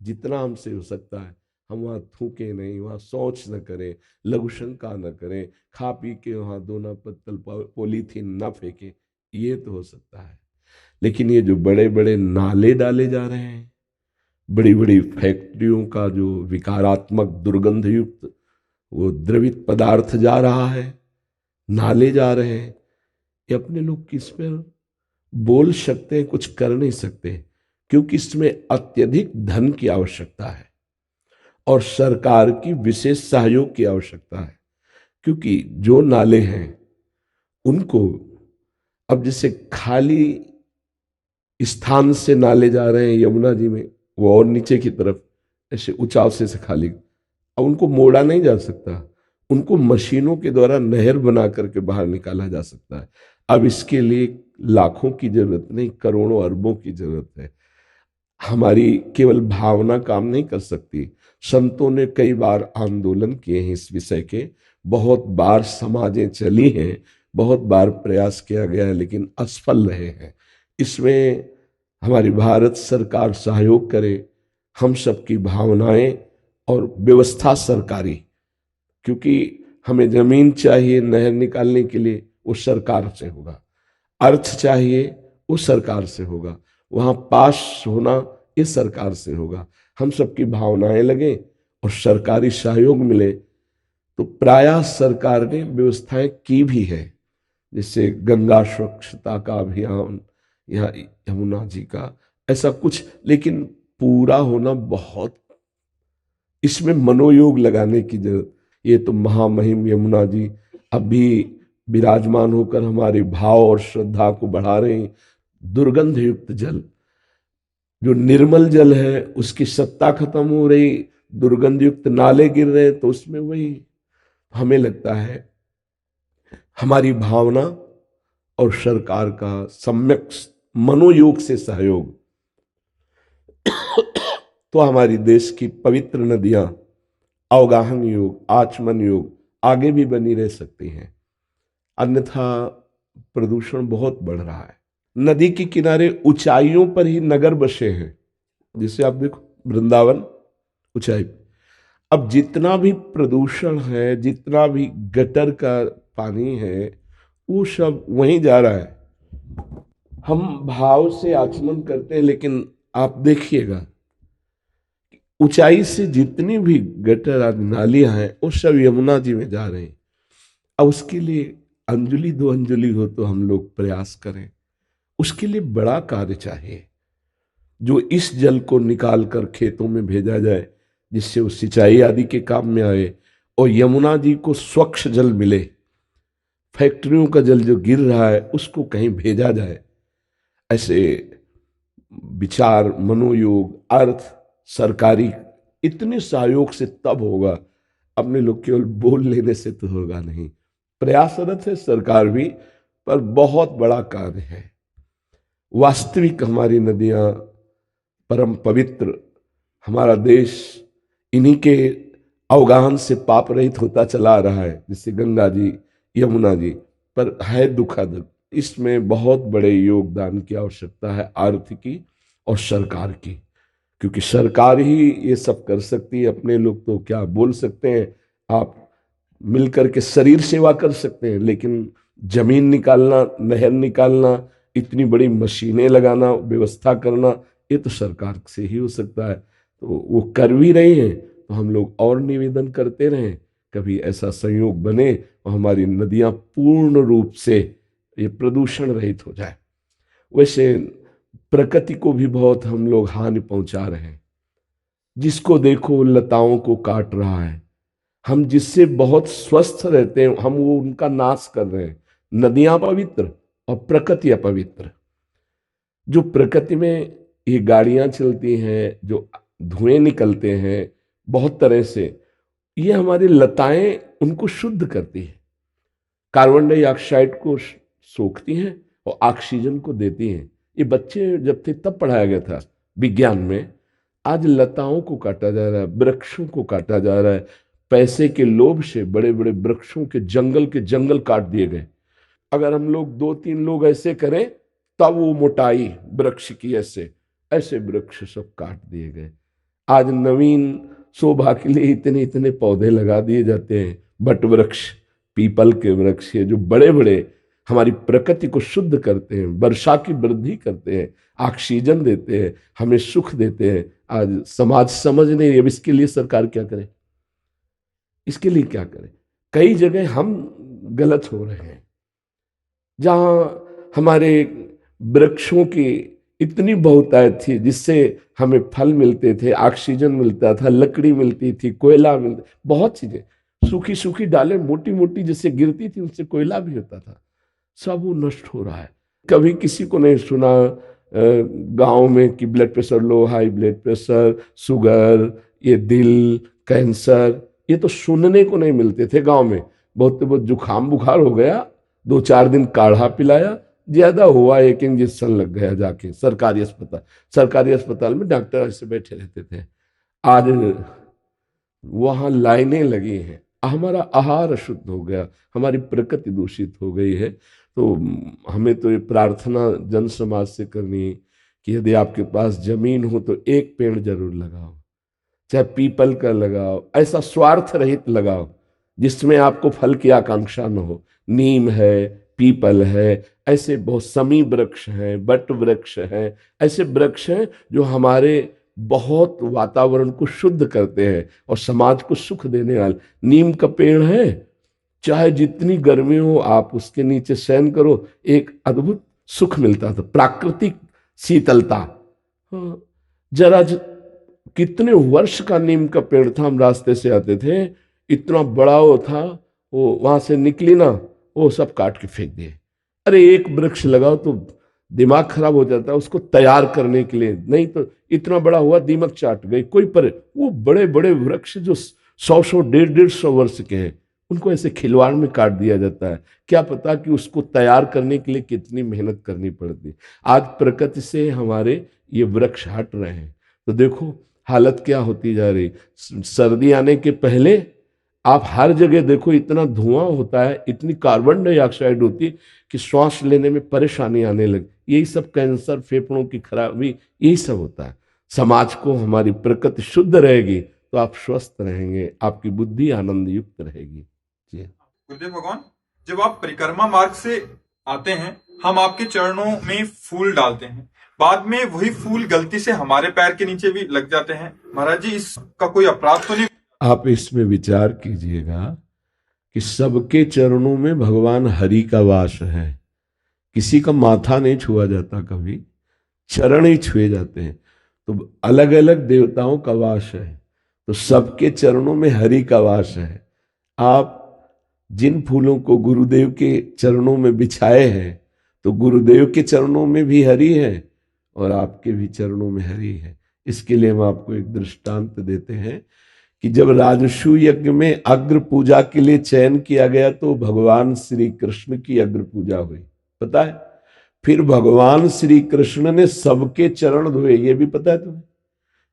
जितना हमसे हो सकता है हम वहाँ थूके नहीं, वहाँ शौच न करें, लघुशंका न करें, खा पी के वहाँ दोना पत्तल पॉलीथीन न फेंके, ये तो हो सकता है। लेकिन ये जो बड़े बड़े नाले डाले जा रहे हैं, बड़ी बड़ी फैक्ट्रियों का जो विकारात्मक दुर्गंध युक्त वो द्रवित पदार्थ जा रहा है, नाले जा रहे हैं, ये अपने लोग किस पर बोल सकते हैं, कुछ कर नहीं सकते, क्योंकि इसमें अत्यधिक धन की आवश्यकता है और सरकार की विशेष सहयोग की आवश्यकता है। क्योंकि जो नाले हैं उनको अब जैसे खाली स्थान से नाले जा रहे हैं यमुना जी में, वो और नीचे की तरफ ऐसे ऊंचाव से खाली, अब उनको मोड़ा नहीं जा सकता, उनको मशीनों के द्वारा नहर बना करके बाहर निकाला जा सकता है। अब इसके लिए लाखों की जरूरत नहीं, करोड़ों अरबों की जरूरत है। हमारी केवल भावना काम नहीं कर सकती। संतों ने कई बार आंदोलन किए हैं इस विषय के, बहुत बार समाजें चली हैं, बहुत बार प्रयास किया गया है, लेकिन असफल रहे हैं। इसमें हमारी भारत सरकार सहयोग करे, हम सबकी भावनाएं और व्यवस्था सरकारी, क्योंकि हमें जमीन चाहिए नहर निकालने के लिए, वो सरकार से होगा। अर्थ चाहिए, वो सरकार से होगा। वहां पास होना, ये सरकार से होगा। हम सबकी भावनाएं लगे और सरकारी सहयोग मिले तो प्रायः सरकार ने व्यवस्थाएं की भी है, जैसे गंगा स्वच्छता का अभियान या यमुना जी का, ऐसा कुछ। लेकिन पूरा होना बहुत, इसमें मनोयोग लगाने की जरूरत। ये तो महामहिम यमुना जी अभी विराजमान होकर हमारे भाव और श्रद्धा को बढ़ा रहे हैं। दुर्गंध युक्त जल, जो निर्मल जल है उसकी सत्ता खत्म हो रही, दुर्गंध युक्त नाले गिर रहे, तो उसमें वही हमें लगता है हमारी भावना और सरकार का सम्यक मनोयोग से सहयोग तो हमारी देश की पवित्र नदियां अवगाहन योग, आचमन योग आगे भी बनी रह सकती हैं। अन्यथा प्रदूषण बहुत बढ़ रहा है। नदी के किनारे ऊंचाइयों पर ही नगर बसे हैं, जिसे आप देखो वृंदावन ऊंचाई। अब जितना भी प्रदूषण है, जितना भी गटर का पानी है, वो सब वहीं जा रहा है। हम भाव से आचमन करते हैं, लेकिन आप देखिएगा ऊंचाई से जितनी भी गटर आदि नालियां हैं वो सब यमुना जी में जा रहे हैं। अब उसके लिए अंजलि दो अंजलि हो तो हम लोग प्रयास करें, उसके लिए बड़ा कार्य चाहिए। जो इस जल को निकाल कर खेतों में भेजा जाए, जिससे वो सिंचाई आदि के काम में आए और यमुना जी को स्वच्छ जल मिले। फैक्ट्रियों का जल जो गिर रहा है उसको कहीं भेजा जाए। ऐसे विचार, मनोयोग, अर्थ, सरकारी इतने सहयोग से तब होगा। अपने लोग केवल बोल लेने से तो होगा नहीं। प्रयासरत है सरकार भी, पर बहुत बड़ा कार्य है। वास्तविक हमारी नदियां परम पवित्र, हमारा देश इन्हीं के अवगाहन से पाप रहित होता चला आ रहा है, जैसे गंगा जी, यमुना जी। पर है दुखद, इसमें बहुत बड़े योगदान की आवश्यकता है, आर्थिकी और सरकार की। क्योंकि सरकार ही ये सब कर सकती है, अपने लोग तो क्या बोल सकते हैं। आप मिलकर के शरीर सेवा कर सकते हैं, लेकिन जमीन निकालना, नहर निकालना, इतनी बड़ी मशीनें लगाना, व्यवस्था करना, ये तो सरकार से ही हो सकता है। तो वो कर भी रहे हैं, तो हम लोग और निवेदन करते रहें, कभी ऐसा संयोग बने और हमारी नदियां पूर्ण रूप से ये प्रदूषण रहित हो जाए। वैसे प्रकृति को भी बहुत हम लोग हानि पहुंचा रहे हैं। जिसको देखो लताओं को काट रहा है। हम जिससे बहुत स्वस्थ रहते हैं, हम वो उनका नाश कर रहे हैं। नदियां पवित्र और प्रकृति अपवित्र। जो प्रकृति में ये गाड़ियां चलती हैं, जो धुएं निकलते हैं बहुत तरह से, ये हमारी लताएं उनको शुद्ध करती हैं, कार्बन डाइऑक्साइड को सोखती हैं और ऑक्सीजन को देती हैं। ये बच्चे जब थे तब पढ़ाया गया था विज्ञान में। आज लताओं को काटा जा रहा है, वृक्षों को काटा जा रहा है। पैसे के लोभ से बड़े बड़े वृक्षों के जंगल काट दिए गए। अगर हम लोग 2-3 लोग ऐसे करें तब वो मोटाई वृक्ष की, ऐसे ऐसे वृक्ष सब काट दिए गए। आज नवीन शोभा के लिए इतने इतने पौधे लगा दिए जाते हैं, बट वृक्ष, पीपल के वृक्ष, ये जो बड़े बड़े हमारी प्रकृति को शुद्ध करते हैं, वर्षा की वृद्धि करते हैं, ऑक्सीजन देते हैं, हमें सुख देते हैं, आज समाज समझ नहीं रही। अब इसके लिए सरकार क्या करे, इसके लिए क्या करे? कई जगह हम गलत हो रहे हैं, जहां हमारे वृक्षों की इतनी बहुतायत थी, जिससे हमें फल मिलते थे, ऑक्सीजन मिलता था, लकड़ी मिलती थी, कोयला मिलता, बहुत चीजें। सूखी सूखी डालें मोटी मोटी जैसे गिरती थी, उनसे कोयला भी होता था, सब वो नष्ट हो रहा है। कभी किसी को नहीं सुना गांव में कि blood pressure low, high blood pressure, sugar, ये दिल, कैंसर, ये तो सुनने को नहीं मिलते थे गांव में। बहुत जुकाम बुखार हो गया, 2-4 दिन काढ़ा पिलाया, ज्यादा हुआ 1 इंजेक्शन लग गया जाके सरकारी अस्पताल में डॉक्टर ऐसे बैठे रहते थे। आज वहां लाइनें लगी हैं। हमारा आहार अशुद्ध हो गया, हमारी प्रकृति दूषित हो गई है। तो हमें तो ये प्रार्थना जन समाज से करनी है कि यदि आपके पास जमीन हो तो एक पेड़ जरूर लगाओ, चाहे पीपल का लगाओ, ऐसा स्वार्थ रहित लगाओ जिसमें आपको फल की आकांक्षा न हो। नीम है, पीपल है, ऐसे बहुत समी वृक्ष हैं, बट वृक्ष हैं, ऐसे वृक्ष हैं जो हमारे बहुत वातावरण को शुद्ध करते हैं और समाज को सुख देने वाले। नीम का पेड़ है, चाहे जितनी गर्मी हो आप उसके नीचे शयन करो, एक अद्भुत सुख मिलता था, प्राकृतिक शीतलता। हाँ, जरा कितने वर्ष का नीम का पेड़ था, हम रास्ते से आते थे, इतना बड़ा वो था, वो वहां से निकली ना, वो सब काट के फेंक दिए। अरे एक वृक्ष लगाओ तो दिमाग खराब हो जाता है उसको तैयार करने के लिए, नहीं तो इतना बड़ा हुआ दीमक चाट गई कोई। पर वो बड़े बड़े वृक्ष जो 100-100, 150-150 वर्ष के हैं, उनको ऐसे खिलवाड़ में काट दिया जाता है। क्या पता कि उसको तैयार करने के लिए कितनी मेहनत करनी पड़ती। आज प्रकृति से हमारे ये वृक्ष हट रहे हैं, तो देखो हालत क्या होती जा रही। सर्दी आने के पहले आप हर जगह देखो इतना धुआं होता है, इतनी कार्बन डाइऑक्साइड होती है कि श्वास लेने में परेशानी आने लगी। यही सब कैंसर, फेफड़ों की खराबी, यही सब होता है। समाज को हमारी प्रकृति शुद्ध रहेगी तो आप स्वस्थ रहेंगे, आपकी बुद्धि आनंद युक्त रहेगी। जी गुरुदेव भगवान, जब आप परिक्रमा मार्ग से आते हैं, हम आपके चरणों में फूल डालते हैं, बाद में वही फूल गलती से हमारे पैर के नीचे भी लग जाते हैं। महाराज जी, इसका कोई अपराध तो नहीं? आप इसमें विचार कीजिएगा कि सबके चरणों में भगवान हरि का वास है। किसी का माथा नहीं छुआ जाता, कभी चरण ही छुए जाते हैं। तो अलग अलग देवताओं का वास है, तो सबके चरणों में हरि का वास है। आप जिन फूलों को गुरुदेव के चरणों में बिछाए हैं, तो गुरुदेव के चरणों में भी हरि है और आपके भी चरणों में हरि है। इसके लिए हम आपको एक दृष्टांत देते हैं कि जब राजसू यज्ञ में अग्र पूजा के लिए चयन किया गया तो भगवान श्री कृष्ण की अग्र पूजा हुई, पता है। फिर भगवान श्री कृष्ण ने सबके चरण धोए, ये भी पता है तुम्हें।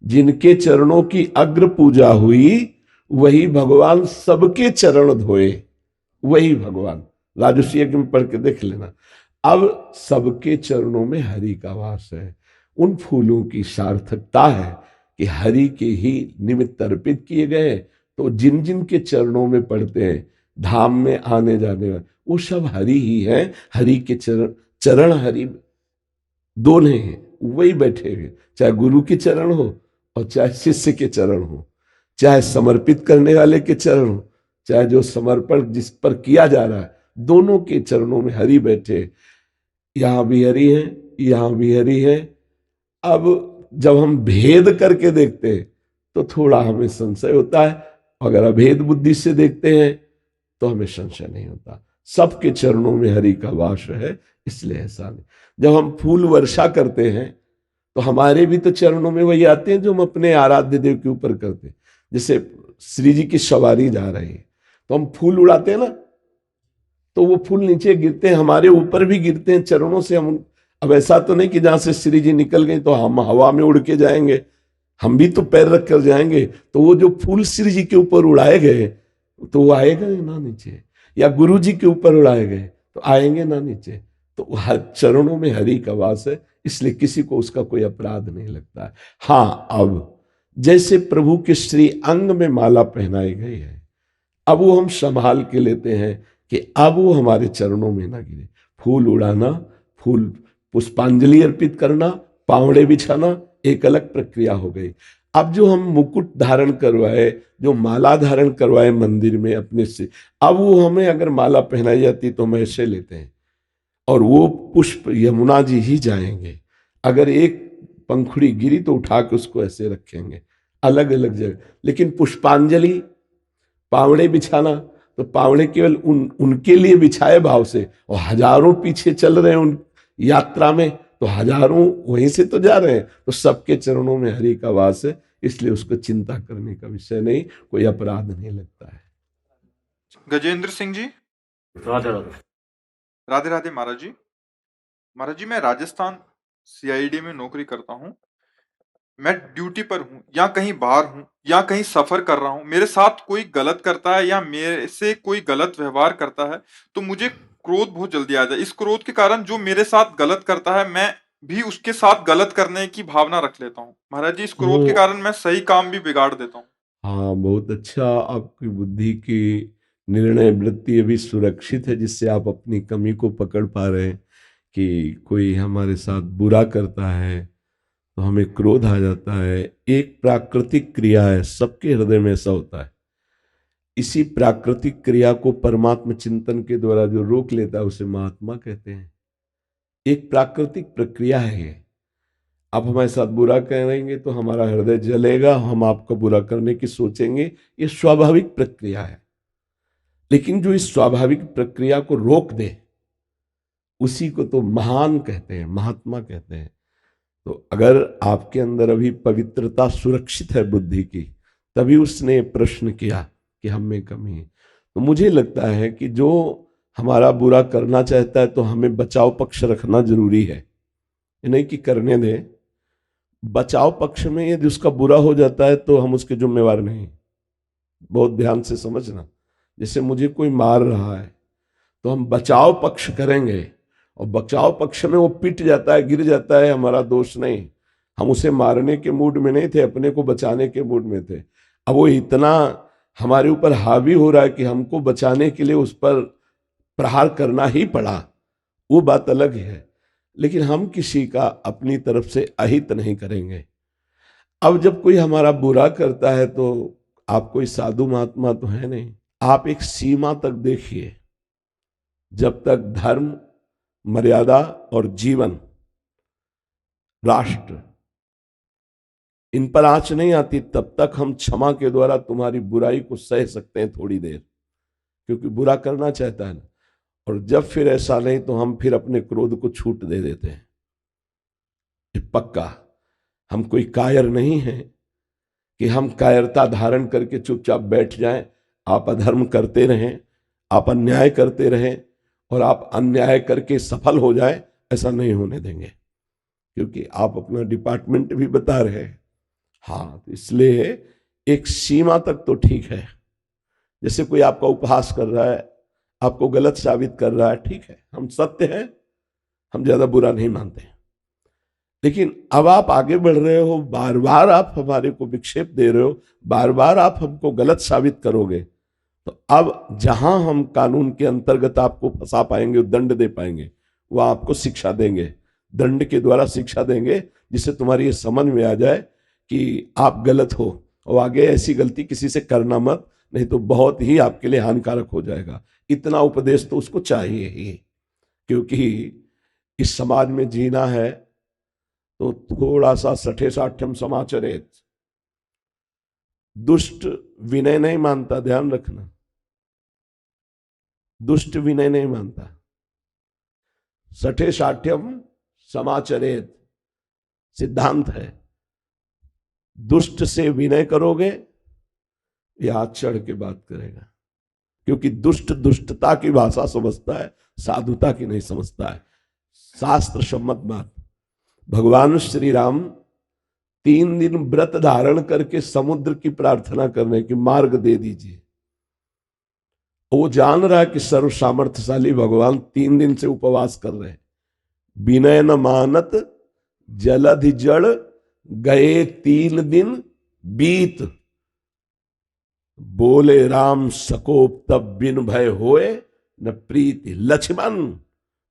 जिनके चरणों की अग्र पूजा हुई वही भगवान सबके चरण धोए, वही भगवान। राजसू यज्ञ में पढ़ के देख लेना। अब सबके चरणों में हरि का वास है। उन फूलों की सार्थकता है कि हरि के ही निमित्त अर्पित किए गए, तो जिन जिन के चरणों में पड़ते हैं धाम में आने जाने वाले, वो सब हरि ही है। हरि के चरण, चरण हरि दोनों हैं, वही बैठे हुए, चाहे गुरु के चरण हो और चाहे शिष्य के चरण हो, चाहे समर्पित करने वाले के चरण हो, चाहे जो समर्पण जिस पर किया जा रहा है, दोनों के चरणों में हरि बैठे। यहां भी हरि है, यहां भी हरि है। अब जब हम भेद करके देखते हैं तो थोड़ा हमें संशय होता है, अगर अभेद बुद्धि से देखते हैं तो हमें संशय नहीं होता। सबके चरणों में हरि का वास है, इसलिए ऐसा नहीं। जब हम फूल वर्षा करते हैं तो हमारे भी तो चरणों में वही आते हैं जो हम अपने आराध्य देव के ऊपर करते हैं। जैसे श्री जी की सवारी जा रही है तो हम फूल उड़ाते हैं ना, तो वो फूल नीचे गिरते हैं, हमारे ऊपर भी गिरते हैं चरणों से। हम अब ऐसा तो नहीं कि जहां से श्री जी निकल गए तो हम हवा में उड़ के जाएंगे, हम भी तो पैर रख कर जाएंगे। तो वो जो फूल श्री जी के ऊपर उड़ाए गए तो वो आएगा ना नीचे, या गुरु जी के ऊपर उड़ाए गए तो आएंगे ना नीचे। तो हर चरणों में हरि का वास है, इसलिए किसी को उसका कोई अपराध नहीं लगता है। हाँ, अब जैसे प्रभु के श्री अंग में माला पहनाई गई है, अब वो हम संभाल के लेते हैं कि अब वो हमारे चरणों में ना गिरे। फूल उड़ाना, फूल पुष्पांजलि अर्पित करना, पावड़े बिछाना एक अलग प्रक्रिया हो गई। अब जो हम मुकुट धारण करवाए, जो माला धारण करवाए मंदिर में अपने से, अब वो हमें अगर माला पहनाई जाती तो हम ऐसे लेते हैं, और वो पुष्प यमुना जी ही जाएंगे। अगर एक पंखुड़ी गिरी तो उठा के उसको ऐसे रखेंगे अलग अलग जगह। लेकिन पुष्पांजलि, पावड़े बिछाना, तो पावड़े केवल उनके लिए बिछाए भाव से, और हजारों पीछे चल रहे हैं उन यात्रा में, तो हजारों वहीं से तो जा रहे हैं, तो सबके चरणों में हरि का वास है, इसलिए उसको चिंता करने का विषय नहीं, कोई अपराध नहीं लगता है। गजेंद्र सिंह जी। राधे राधे। राधे राधे महाराज जी। महाराज जी, मैं राजस्थान सीआईडी में नौकरी करता हूँ। मैं ड्यूटी पर हूँ या कहीं बाहर हूँ या कहीं सफर कर रहा हूँ, मेरे साथ कोई गलत करता है या मेरे से कोई गलत व्यवहार करता है तो मुझे क्रोध बहुत जल्दी आ जाए। इस क्रोध के कारण जो मेरे साथ गलत करता है मैं भी उसके साथ गलत करने की भावना रख लेता हूँ। महाराज जी, इस क्रोध के कारण मैं सही काम भी बिगाड़ देता हूँ। हाँ, बहुत अच्छा, आपकी बुद्धि की निर्णय वृत्ति अभी सुरक्षित है, जिससे आप अपनी कमी को पकड़ पा रहे हैं कि कोई हमारे साथ बुरा करता है तो हमें क्रोध आ जाता है। एक प्राकृतिक क्रिया है, सबके हृदय में ऐसा होता है। इसी प्राकृतिक क्रिया को परमात्मा चिंतन के द्वारा जो रोक लेता है उसे महात्मा कहते हैं। एक प्राकृतिक प्रक्रिया है ये। आप हमारे साथ बुरा करेंगे तो हमारा हृदय जलेगा, हम आपका बुरा करने की सोचेंगे, ये स्वाभाविक प्रक्रिया है। लेकिन जो इस स्वाभाविक प्रक्रिया को रोक दे उसी को तो महान कहते हैं, महात्मा कहते हैं। तो अगर आपके अंदर अभी पवित्रता सुरक्षित है बुद्धि की, तभी उसने प्रश्न किया कि हम में कमी है। तो मुझे लगता है कि जो हमारा बुरा करना चाहता है तो हमें बचाव पक्ष रखना जरूरी है, ये नहीं कि करने दें। बचाव पक्ष में यदि उसका बुरा हो जाता है तो हम उसके जिम्मेवार नहीं। बहुत ध्यान से समझना, जैसे मुझे कोई मार रहा है तो हम बचाव पक्ष करेंगे, और बचाव पक्ष में वो पिट जाता है, गिर जाता है, हमारा दोष नहीं। हम उसे मारने के मूड में नहीं थे, अपने को बचाने के मूड में थे। अब वो इतना हमारे ऊपर हावी हो रहा है कि हमको बचाने के लिए उस पर प्रहार करना ही पड़ा, वो बात अलग है। लेकिन हम किसी का अपनी तरफ से अहित नहीं करेंगे। अब जब कोई हमारा बुरा करता है तो आप कोई साधु महात्मा तो है नहीं, आप एक सीमा तक देखिए। जब तक धर्म, मर्यादा और जीवन, राष्ट्र, इन पर आंच नहीं आती तब तक हम क्षमा के द्वारा तुम्हारी बुराई को सह सकते हैं थोड़ी देर, क्योंकि बुरा करना चाहता है ना। और जब फिर ऐसा नहीं तो हम फिर अपने क्रोध को छूट दे देते हैं। ये पक्का, हम कोई कायर नहीं है कि हम कायरता धारण करके चुपचाप बैठ जाएं। आप अधर्म करते रहें, आप अन्याय करते रहें और आप अन्याय करके सफल हो जाए, ऐसा नहीं होने देंगे, क्योंकि आप अपना डिपार्टमेंट भी बता रहे हैं। हाँ, तो इसलिए एक सीमा तक तो ठीक है। जैसे कोई आपका उपहास कर रहा है, आपको गलत साबित कर रहा है, ठीक है, हम सत्य हैं, हम ज्यादा बुरा नहीं मानते। लेकिन अब आप आगे बढ़ रहे हो, बार बार आप हमारे को विक्षेप दे रहे हो, बार बार आप हमको गलत साबित करोगे, तो अब जहां हम कानून के अंतर्गत आपको फंसा पाएंगे, दंड दे पाएंगे, वह आपको शिक्षा देंगे, दंड के द्वारा शिक्षा देंगे, जिससे तुम्हारी ये समझ में आ जाए कि आप गलत हो और आगे ऐसी गलती किसी से करना मत, नहीं तो बहुत ही आपके लिए हानिकारक हो जाएगा। इतना उपदेश तो उसको चाहिए ही, क्योंकि इस समाज में जीना है तो थोड़ा सा सठे साठ्यम समाचरेत। दुष्ट विनय नहीं मानता, ध्यान रखना, दुष्ट विनय नहीं मानता। सठे साठ्यम समाचरेत सिद्धांत है। दुष्ट से विनय करोगे, यह हाथ चढ़ के बात करेगा, क्योंकि दुष्ट दुष्टता की भाषा समझता है, साधुता की नहीं समझता है। शास्त्र सम्मत बात। भगवान श्री राम 3 दिन व्रत धारण करके समुद्र की प्रार्थना करने की मार्ग दे दीजिए। वो जान रहा है कि सर्व सामर्थ्यशाली भगवान 3 दिन से उपवास कर रहे हैं। विनय न मानत जलधि जड़ गए 3 दिन बीत, बोले राम सकोप तब बिन भय होए न प्रीति। लक्ष्मण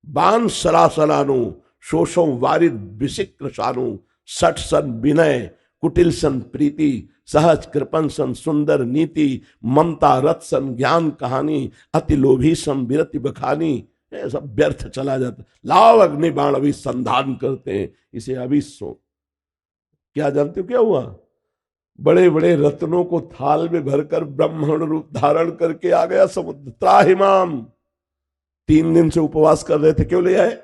बाण सरासरानु शोषो वारिद विशिक्र सानु, सठ सन विनय कुटिल सन प्रीति, सहज कृपन सन सुंदर नीति, ममता रथ सन ज्ञान कहानी, अति लोभी सन विरति बखानी। ये सब व्यर्थ चला जाता। लाव अग्नि बाण अभी संधान करते हैं, इसे अभी सो। क्या जानते हो क्या हुआ? बड़े बड़े रत्नों को थाल में भरकर ब्राह्मण रूप धारण करके आ गया समुद्र। त्राहिमाम 3 दिन से उपवास कर रहे थे, क्यों ले आए?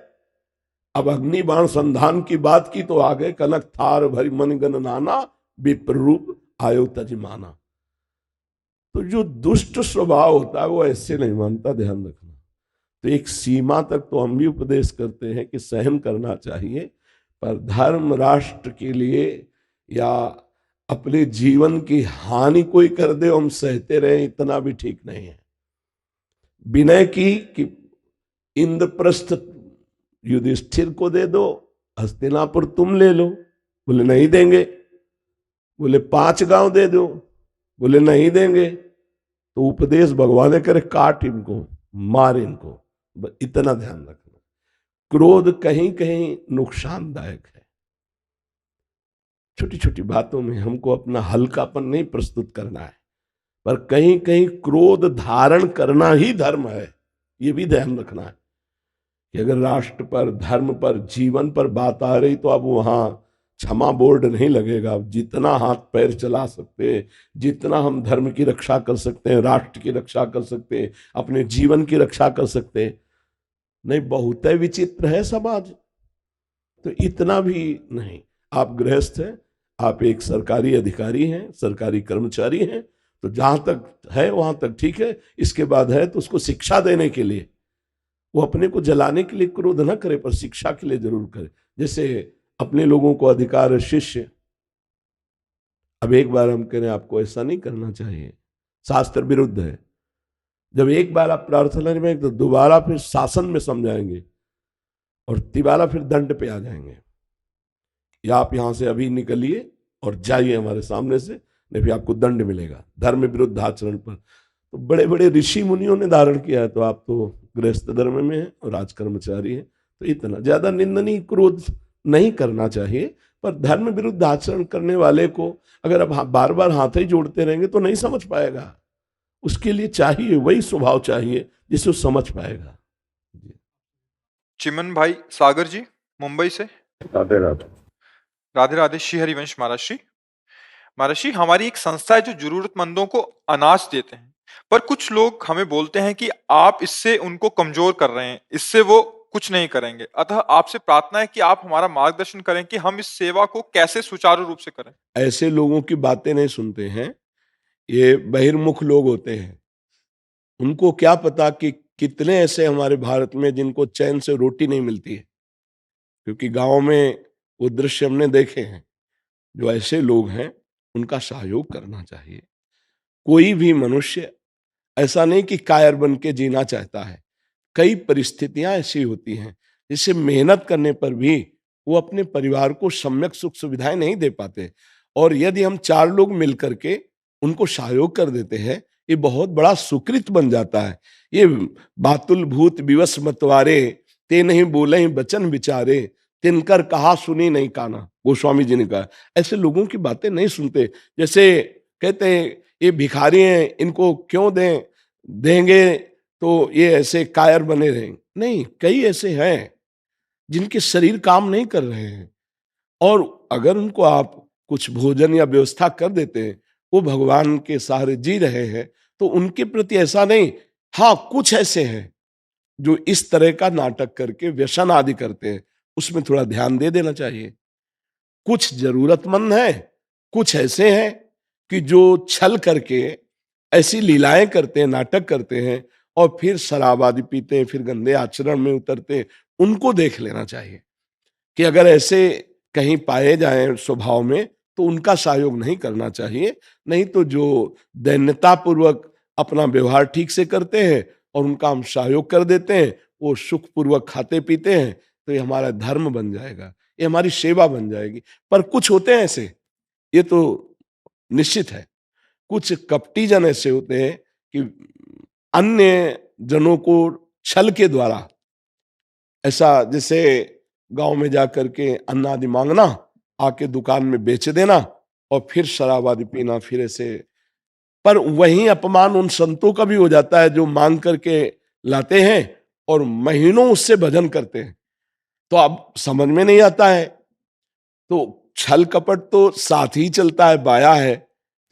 अब अग्नि बाण संधान की बात की तो आ गए कनक थार भरी मन गण नाना, विप्र रूप आयो तजमाना। तो जो दुष्ट स्वभाव होता है वो ऐसे नहीं मानता, ध्यान रखना। तो एक सीमा तक तो हम भी उपदेश करते हैं कि सहन करना चाहिए, पर धर्म राष्ट्र के लिए या अपने जीवन की हानि कोई कर दे हम सहते रहे, इतना भी ठीक नहीं है। विनय की कि इंद्रप्रस्थ युधिष्ठिर को दे दो, हस्तिनापुर तुम ले लो, बोले नहीं देंगे। बोले 5 गांव दे दो, बोले नहीं देंगे। तो उपदेश भगवान ने करे काट इनको, मार इनको। इतना ध्यान रखना। क्रोध कहीं कहीं नुकसानदायक है। छोटी छोटी बातों में हमको अपना हल्कापन नहीं प्रस्तुत करना है, पर कहीं कहीं क्रोध धारण करना ही धर्म है। ये भी ध्यान रखना है कि अगर राष्ट्र पर, धर्म पर, जीवन पर बात आ रही तो अब वहां क्षमा बोर्ड नहीं लगेगा। जितना हाथ पैर चला सकते हैं, जितना हम धर्म की रक्षा कर सकते हैं, राष्ट्र की रक्षा कर सकते हैं, अपने जीवन की रक्षा कर सकते हैं, नहीं बहुत विचित्र है समाज। तो इतना भी नहीं। आप गृहस्थ हैं, आप एक सरकारी अधिकारी हैं, सरकारी कर्मचारी हैं, तो जहां तक है वहां तक ठीक है। इसके बाद है तो उसको शिक्षा देने के लिए, वो अपने को जलाने के लिए क्रोध ना करे, पर शिक्षा के लिए जरूर करे। जैसे अपने लोगों को अधिकार है शिष्य, अब एक बार हम कह रहे हैं आपको ऐसा नहीं करना चाहिए, शास्त्र विरुद्ध है। जब एक बार आप प्रार्थना में, तो दोबारा फिर शासन में समझाएंगे और तिबारा फिर दंड पे आ जाएंगे। या आप यहां से अभी निकलिए और जाइए हमारे सामने से, नहीं फिर आपको दंड मिलेगा धर्म विरुद्ध आचरण पर। तो बड़े बड़े ऋषि मुनियों ने धारण किया है, तो आप तो गृहस्थ धर्म में हैं और राज कर्मचारी हैं। तो इतना ज्यादा निंदनीय क्रोध नहीं करना चाहिए, पर धर्म विरुद्ध आचरण करने वाले को अगर आप बार बार हाथ ही जोड़ते रहेंगे तो नहीं समझ पाएगा। उसके लिए चाहिए वही स्वभाव चाहिए जिसे वो समझ पाएगा। चिमन भाई सागर जी मुंबई से। राधे राधे। राधे राधे। श्री हरिवंश महाराज जी, हमारी एक संस्था है जो जरूरतमंदों को अनाज देते हैं, पर कुछ लोग हमें बोलते हैं कि आप इससे उनको कमजोर कर रहे हैं, इससे वो कुछ नहीं करेंगे। अतः आपसे प्रार्थना है कि आप हमारा मार्गदर्शन करें कि हम इस सेवा को कैसे सुचारू रूप से करें। ऐसे लोगों की बातें नहीं सुनते हैं, ये बहिर्मुख लोग होते हैं। उनको क्या पता कि कितने ऐसे हमारे भारत में जिनको चैन से रोटी नहीं मिलती है, क्योंकि गांव में वो दृश्य हमने देखे हैं। जो ऐसे लोग हैं उनका सहयोग करना चाहिए। कोई भी मनुष्य ऐसा नहीं कि कायर बन के जीना चाहता है। कई परिस्थितियां ऐसी होती हैं जिससे मेहनत करने पर भी वो अपने परिवार को सम्यक सुख सुविधाएं नहीं दे पाते। और यदि हम 4 लोग मिलकर के उनको सहयोग कर देते हैं, ये बहुत बड़ा सुकृत बन जाता है। ये बातुल भूत विवश मतवारे, ते नहीं बोले ही बचन विचारे, तिनकर कहा सुनी नहीं काना, गोस्वामी जी ने कहा। ऐसे लोगों की बातें नहीं सुनते। जैसे कहते हैं ये भिखारी हैं, इनको क्यों देंगे तो ये ऐसे कायर बने रहेंगे। नहीं, कई ऐसे हैं जिनके शरीर काम नहीं कर रहे हैं, और अगर उनको आप कुछ भोजन या व्यवस्था कर देते हैं, वो भगवान के सहारे जी रहे हैं, तो उनके प्रति ऐसा नहीं। हाँ, कुछ ऐसे हैं जो इस तरह का नाटक करके व्यसन आदि करते हैं, उसमें थोड़ा ध्यान दे देना चाहिए। कुछ जरूरतमंद हैं, कुछ ऐसे हैं कि जो छल करके ऐसी लीलाएं करते हैं, नाटक करते हैं, और फिर शराब आदि पीते हैं, फिर गंदे आचरण में उतरते हैं। उनको देख लेना चाहिए कि अगर ऐसे कहीं पाए जाएं स्वभाव में, तो उनका सहयोग नहीं करना चाहिए। नहीं तो जो दैन्यतापूर्वक अपना व्यवहार ठीक से करते हैं और उनका हम सहयोग कर देते हैं, वो सुखपूर्वक खाते पीते हैं, तो ये हमारा धर्म बन जाएगा, ये हमारी सेवा बन जाएगी। पर कुछ होते हैं ऐसे, ये तो निश्चित है। कुछ कपटी जन ऐसे होते हैं कि अन्य जनों को छल के द्वारा, ऐसा जैसे गांव में जाकर के अन्न आदि मांगना, आके दुकान में बेच देना, और फिर शराब आदि पीना, फिर ऐसे। पर वही अपमान उन संतों का भी हो जाता है जो मांग करके लाते हैं और महीनों उससे भजन करते हैं। तो अब समझ में नहीं आता है। तो छल कपट तो साथ ही चलता है, बाया है।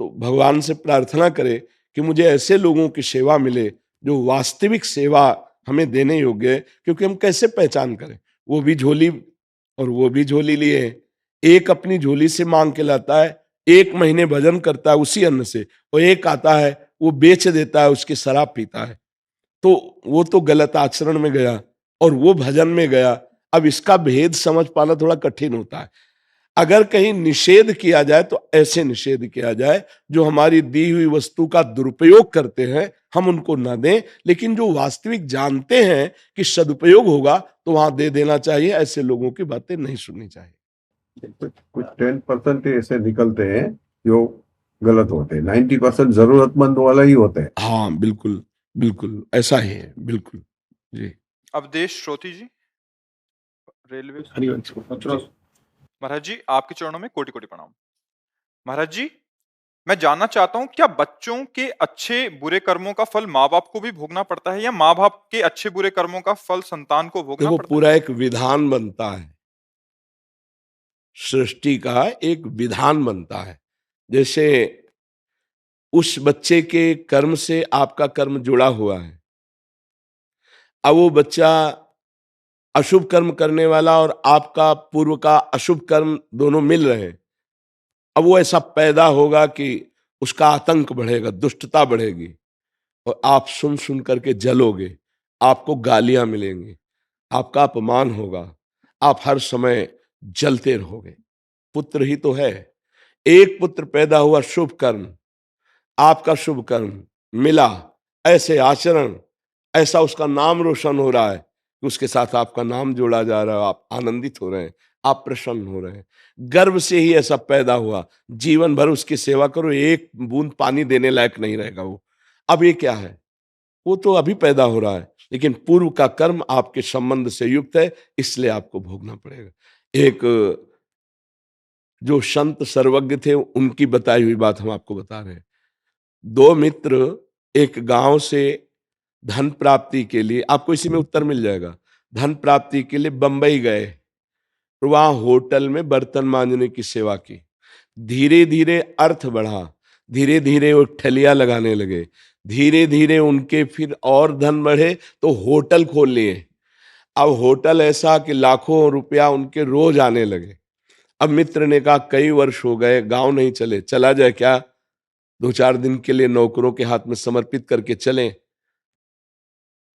तो भगवान से प्रार्थना करे कि मुझे ऐसे लोगों की सेवा मिले जो वास्तविक सेवा हमें देने योग्य है। क्योंकि हम कैसे पहचान करें, वो भी झोली और वो भी झोली लिए हैं। एक अपनी झोली से मांग के लाता है, 1 महीने भजन करता है उसी अन्न से, और एक आता है वो बेच देता है, उसकी शराब पीता है। तो वो तो गलत आचरण में गया और वो भजन में गया। अब इसका भेद समझ पाना थोड़ा कठिन होता है। अगर कहीं निषेध किया जाए तो ऐसे निषेध किया जाए जो हमारी दी हुई वस्तु का दुरुपयोग करते हैं, हम उनको ना दें। लेकिन जो वास्तविक जानते हैं कि सदुपयोग होगा, तो वहां दे देना चाहिए। ऐसे लोगों की बातें नहीं सुननी चाहिए। कुछ 10% ऐसे निकलते हैं जो गलत होते हैं, 90% जरूरतमंद वाला ही होते हैं। हाँ, बिल्कुल बिल्कुल ऐसा ही है, बिल्कुल जी। अवधेश श्रोती जी, रेलवे। हरिवंश महाराज जी, आपके चरणों में कोटि कोटि प्रणाम। महाराज जी, मैं जानना चाहता हूं, क्या बच्चों के अच्छे बुरे कर्मों का फल माँ बाप को भी भोगना पड़ता है, या माँ बाप के अच्छे बुरे कर्मों का फल संतान को भोगना देखो, पड़ता पूरा एक विधान बनता है, सृष्टि का एक विधान बनता है। जैसे उस बच्चे के कर्म से आपका कर्म जुड़ा हुआ है। अब वो बच्चा अशुभ कर्म करने वाला और आपका पूर्व का अशुभ कर्म दोनों मिल रहे हैं। अब वो ऐसा पैदा होगा कि उसका आतंक बढ़ेगा, दुष्टता बढ़ेगी, और आप सुन सुन करके जलोगे, आपको गालियां मिलेंगी, आपका अपमान होगा, आप हर समय जलते रहोगे। पुत्र ही तो है, एक पुत्र पैदा हुआ, शुभ कर्म, आपका शुभ कर्म मिला, ऐसे आचरण, ऐसा उसका नाम रोशन हो रहा है कि उसके साथ आपका नाम जोड़ा जा रहा है, आप आनंदित हो रहे हैं, आप प्रसन्न हो रहे हैं। गर्भ से ही ऐसा पैदा हुआ, जीवन भर उसकी सेवा करो, एक बूंद पानी देने लायक नहीं रहेगा वो। अब ये क्या है, वो तो अभी पैदा हो रहा है, लेकिन पूर्व का कर्म आपके संबंध से युक्त है, इसलिए आपको भोगना पड़ेगा। एक जो संत सर्वज्ञ थे, उनकी बताई हुई बात हम आपको बता रहे हैं। 2 मित्र एक गांव से धन प्राप्ति के लिए, आपको इसी में उत्तर मिल जाएगा, धन प्राप्ति के लिए बंबई गए, और वहां होटल में बर्तन मांजने की सेवा की। धीरे धीरे अर्थ बढ़ा, धीरे धीरे वो ठलिया लगाने लगे, धीरे धीरे उनके फिर और धन बढ़े तो होटल खोल लिए। अब होटल ऐसा कि लाखों रुपया उनके रोज आने लगे। अब मित्र ने कहा कई वर्ष हो गए, गांव नहीं चले, चला जाए क्या, 2-4 दिन के लिए नौकरों के हाथ में समर्पित करके चलें।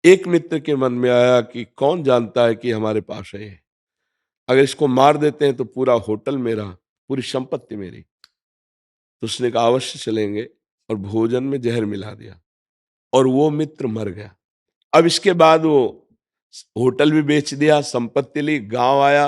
एक मित्र के मन में आया कि कौन जानता है कि हमारे पास है ये, अगर इसको मार देते हैं तो पूरा होटल मेरा, पूरी संपत्ति मेरी। तो उसने कहा अवश्य चलेंगे, और भोजन में जहर मिला दिया और वो मित्र मर गया। अब इसके बाद वो होटल भी बेच दिया, संपत्ति ली, गांव आया,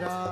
राधा